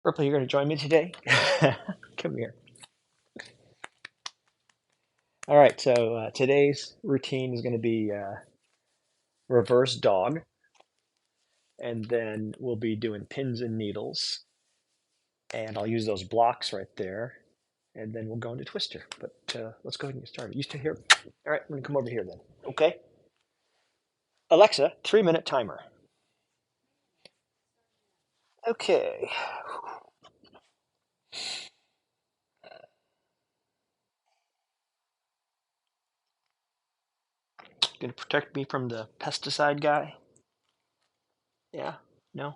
Ripley, you're going to join me today? Come here. All right, so today's routine is going to be reverse dog, and then we'll be doing pins and needles, and I'll use those blocks right there, and then we'll go into twister. But let's go ahead and get started. You stay here. All right, I'm going to come over here then. Okay. Alexa, 3-minute timer. Okay. Going to protect me from the pesticide guy? Yeah? No?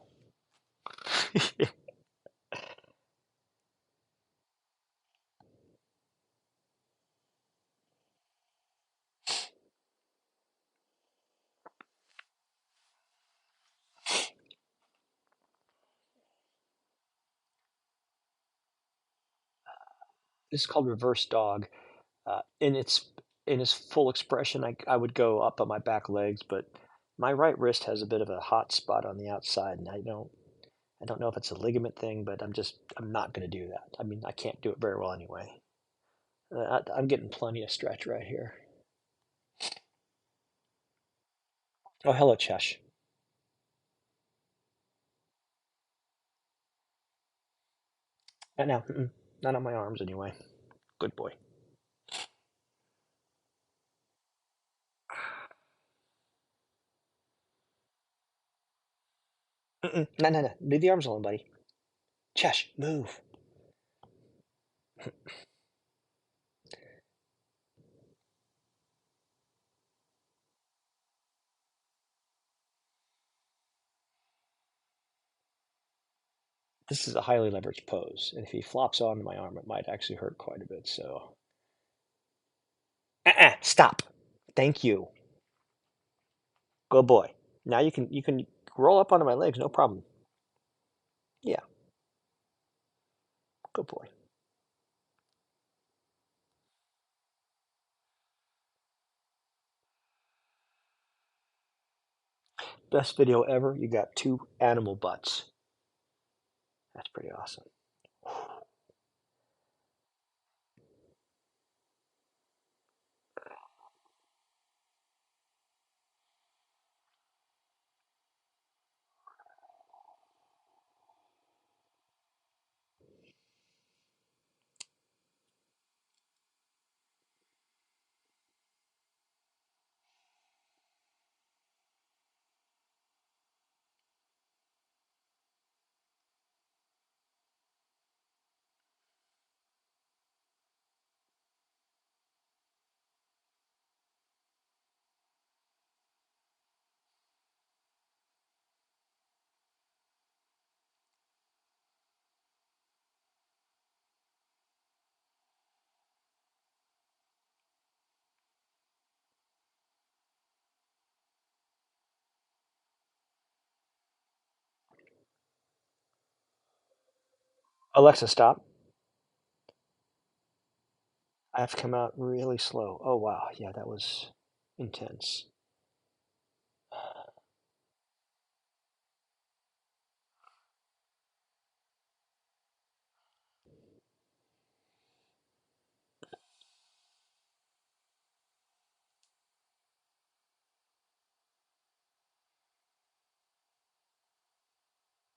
This is called reverse dog. In its full expression, I would go up on my back legs, but my right wrist has a bit of a hot spot on the outside, and I don't know if it's a ligament thing, but I'm not going to do that. I mean, I can't do it very well anyway. I'm getting plenty of stretch right here. Oh, hello, Chesh. Not now. Not on my arms anyway. Good boy. No, no, no. Leave the arms alone, buddy. Chesh, move. This is a highly leveraged pose, and if he flops onto my arm, it might actually hurt quite a bit. So, stop. Thank you. Good boy. Now you can roll up onto my legs, no problem. Yeah, good boy. Best video ever. You got 2 animal butts. That's pretty awesome. Alexa, stop. I have to come out really slow. Oh, wow. Yeah, that was intense.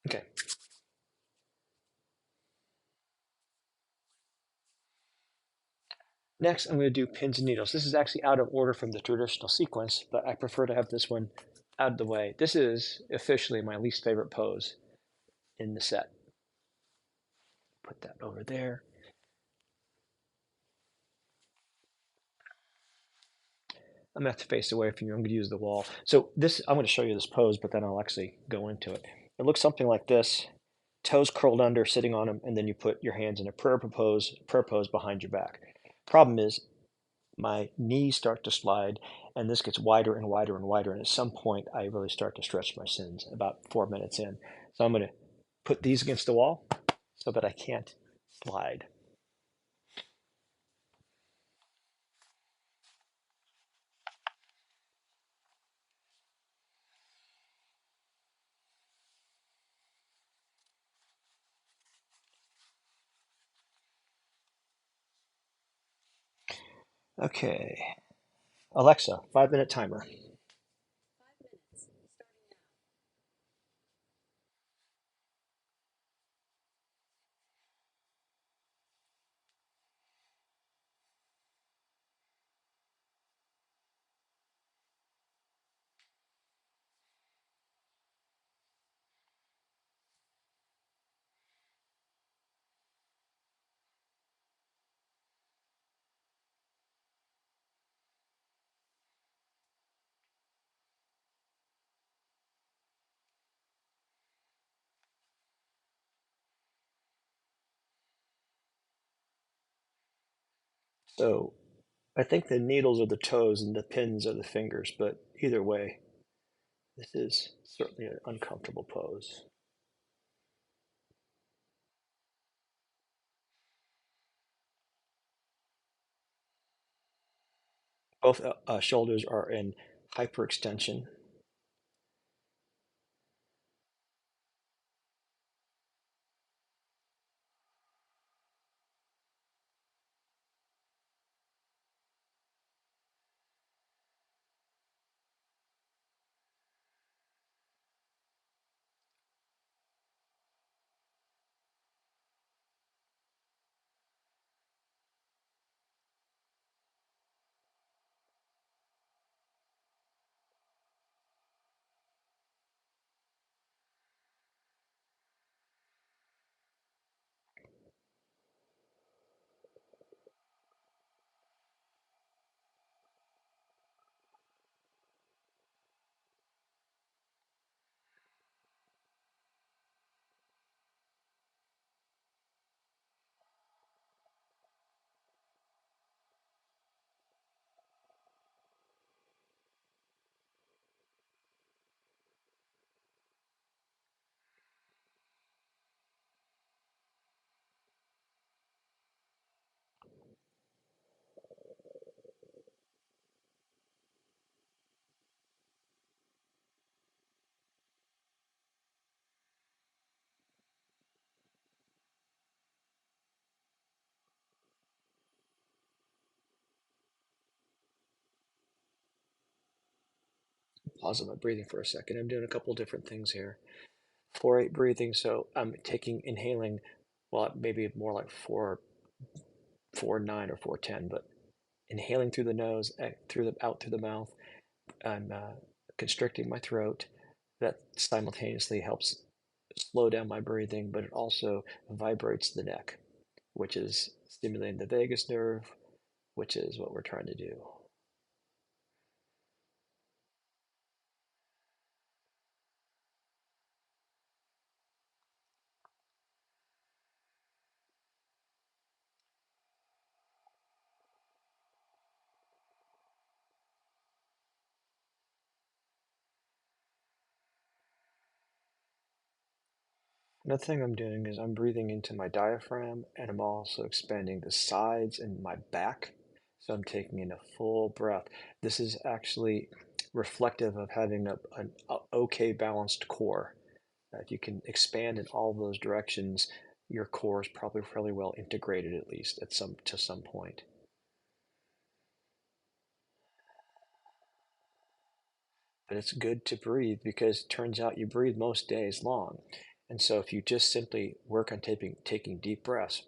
Okay. Next, I'm going to do pins and needles. This is actually out of order from the traditional sequence, but I prefer to have this one out of the way. This is officially my least favorite pose in the set. Put that over there. I'm gonna have to face away from you. I'm gonna use the wall. So this, I'm gonna show you this pose, but then I'll actually go into it. It looks something like this: toes curled under, sitting on them, and then you put your hands in a prayer pose behind your back. Problem is, my knees start to slide, and this gets wider and wider and wider. And at some point, I really start to stretch my sins. About 4 minutes in, so I'm gonna put these against the wall so that I can't slide. Okay. Alexa, 5 minute timer. So I think the needles are the toes and the pins are the fingers, but either way, this is certainly an uncomfortable pose. Both shoulders are in hyperextension. Pause on my breathing for a second. I'm doing a couple different things here. 4-8 breathing, so I'm inhaling, well, maybe more like 4-9 or 4-10, but inhaling through the nose, out through the mouth. I'm constricting my throat. That simultaneously helps slow down my breathing, but it also vibrates the neck, which is stimulating the vagus nerve, which is what we're trying to do. Another thing I'm doing is I'm breathing into my diaphragm and I'm also expanding the sides and my back. So I'm taking in a full breath. This is actually reflective of having an okay balanced core. If you can expand in all those directions, your core is probably fairly well integrated, at least at some point. But it's good to breathe because it turns out you breathe most days long. And so if you just simply work on taking deep breaths,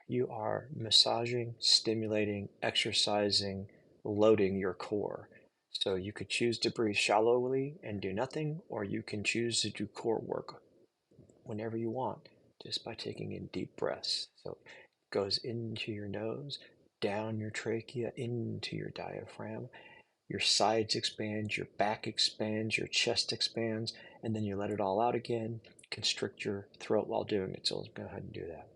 you are massaging, stimulating, exercising, loading your core. So you could choose to breathe shallowly and do nothing, or you can choose to do core work whenever you want, just by taking in deep breaths. So it goes into your nose, down your trachea, into your diaphragm. Your sides expand, your back expands, your chest expands, and then you let it all out again. Constrict your throat while doing it. So let's go ahead and do that.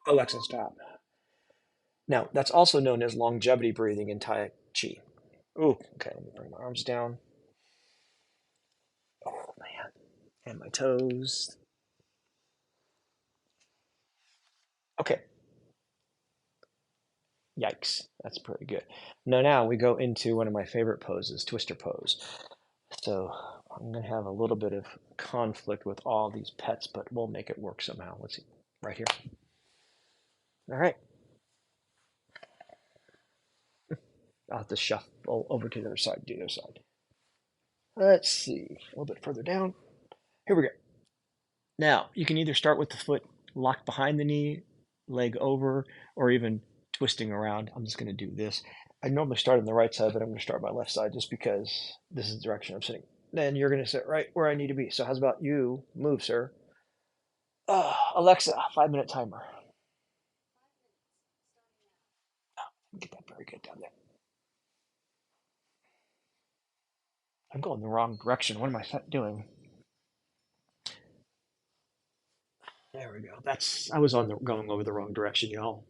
Alexa, stop. Now, that's also known as longevity breathing in Tai Chi. Ooh, okay, let me bring my arms down. Oh, man. And my toes. Okay, yikes. That's pretty good. Now we go into one of my favorite poses, twister pose. So I'm going to have a little bit of conflict with all these pets, but we'll make it work somehow. Let's see. Right here. All right. I'll have to shuffle over to the other side, do the other side. Let's see. A little bit further down. Here we go. Now, you can either start with the foot locked behind the knee, leg over, or even twisting around. I'm just going to do this. I normally start on the right side, but I'm going to start my left side just because this is the direction I'm sitting. Then you're going to sit right where I need to be. So how's about you move, sir? Alexa, 5-minute timer. Get that very good down there. I'm going the wrong direction. What am I doing? There we go. I was going over the wrong direction, y'all.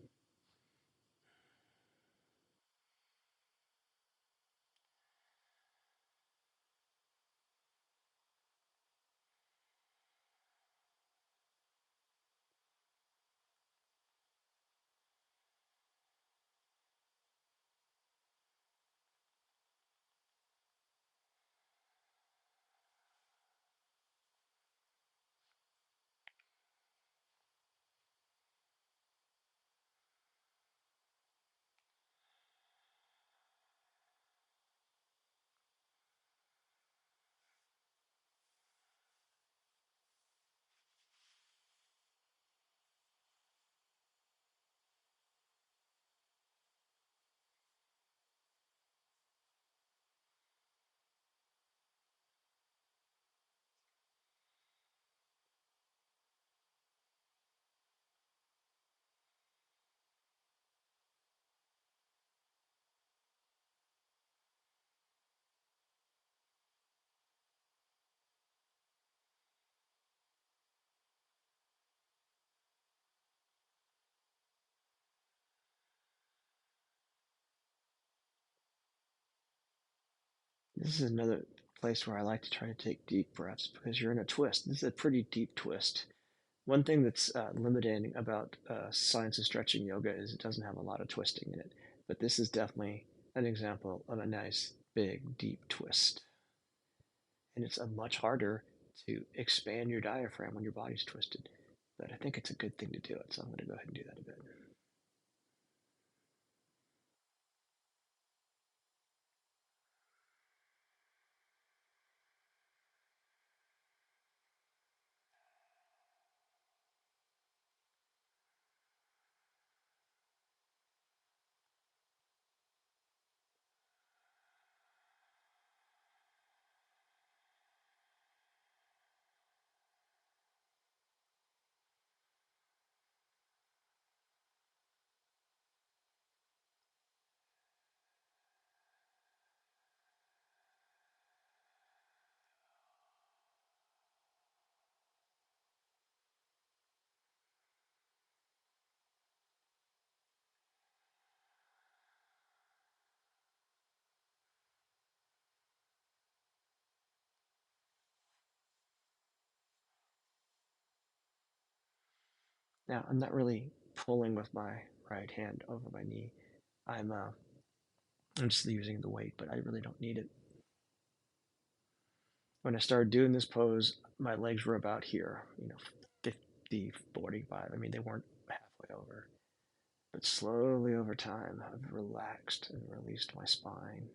This is another place where I like to try to take deep breaths because you're in a twist. This is a pretty deep twist. One thing that's limiting about science of stretching yoga is it doesn't have a lot of twisting in it. But this is definitely an example of a nice, big, deep twist. And it's a much harder to expand your diaphragm when your body's twisted. But I think it's a good thing to do it, so I'm going to go ahead and do that a bit. Now, I'm not really pulling with my right hand over my knee. I'm uh, I'm just using the weight, but I really don't need it. When I started doing this pose, my legs were about here, 50, 45. I mean, they weren't halfway over. But slowly over time, I've relaxed and released my spine.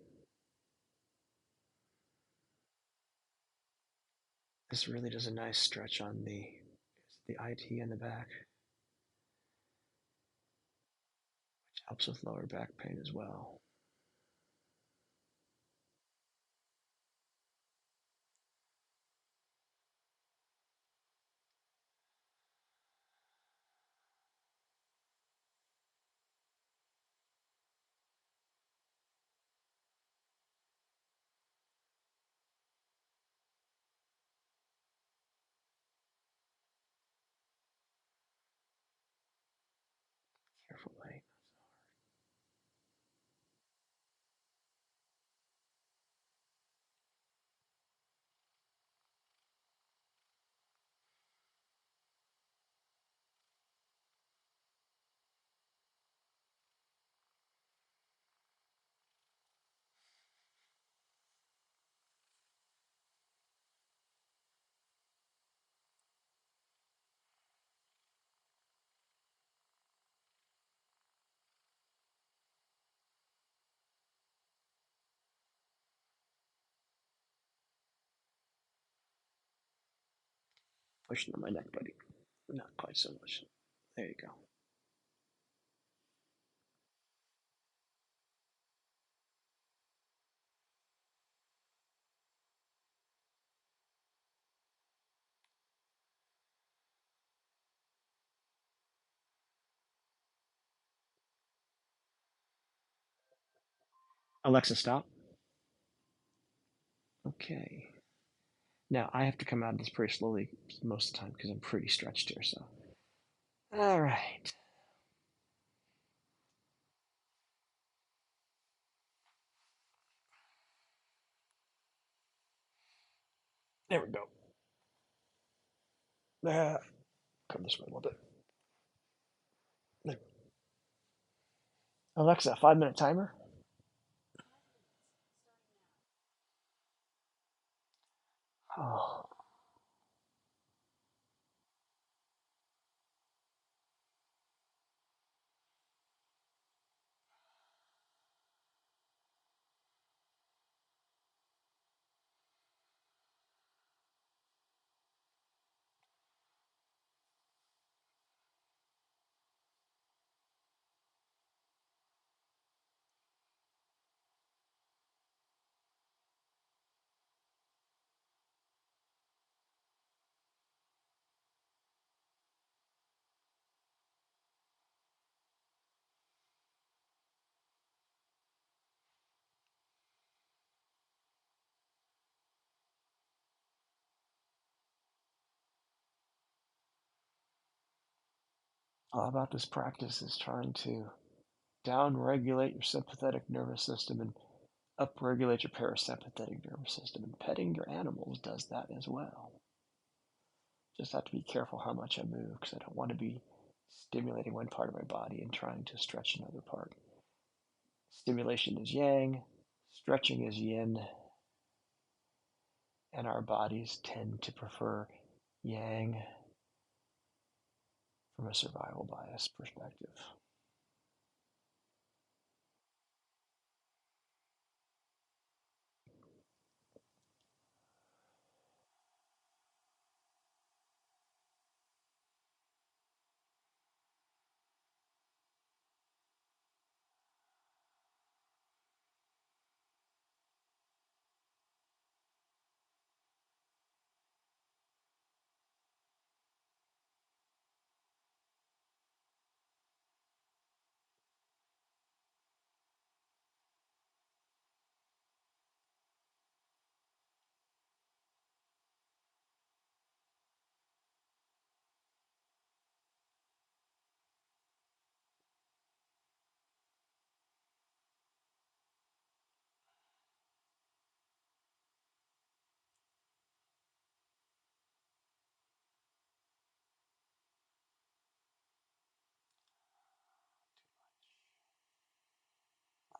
This really does a nice stretch on the IT in the back, which helps with lower back pain as well. Pushing on my neck, buddy. Not quite so much. There you go. Alexa, stop. Okay. Now I have to come out of this pretty slowly most of the time because I'm pretty stretched here. So, all right. There we go. Come this way a little bit. There. Alexa, 5 minute timer. Oh, all about this practice is trying to down regulate your sympathetic nervous system and upregulate your parasympathetic nervous system. And petting your animals does that as well. Just have to be careful how much I move because I don't want to be stimulating one part of my body and trying to stretch another part. Stimulation is yang, stretching is yin, and our bodies tend to prefer yang from a survival bias perspective.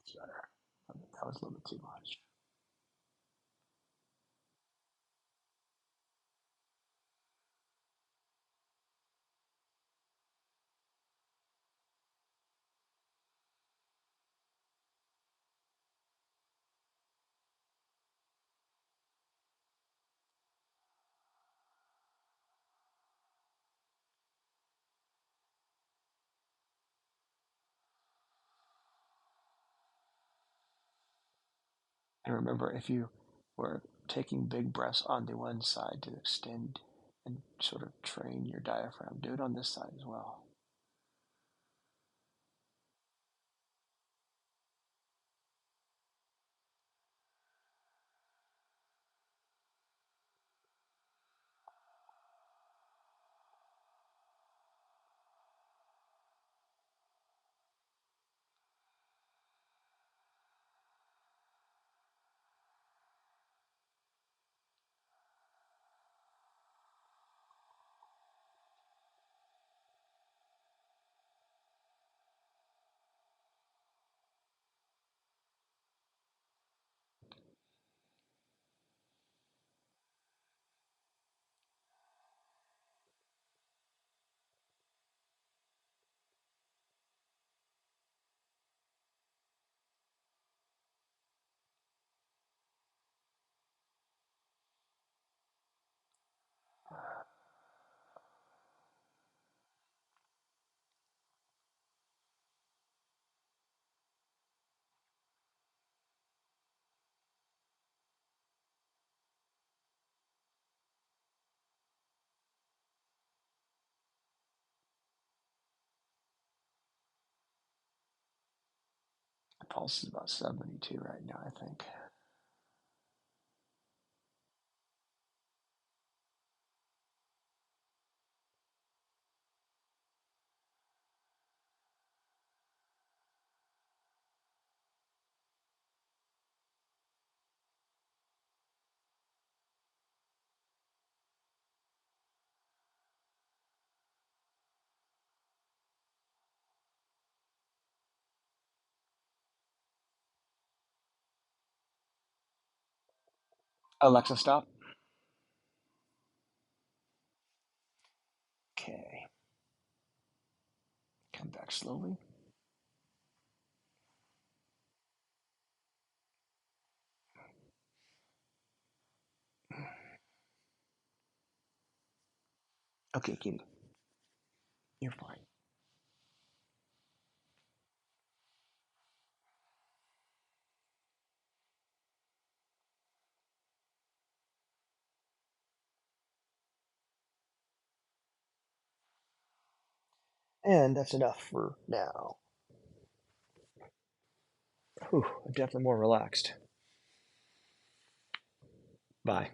That's better. That was a little bit too much. And remember, if you were taking big breaths on the one side to extend and sort of train your diaphragm, do it on this side as well. Pulse is about 72 right now, I think. Alexa, stop. Okay. Come back slowly. Okay, kitty. You're fine. And that's enough for now. Whew, I'm definitely more relaxed. Bye.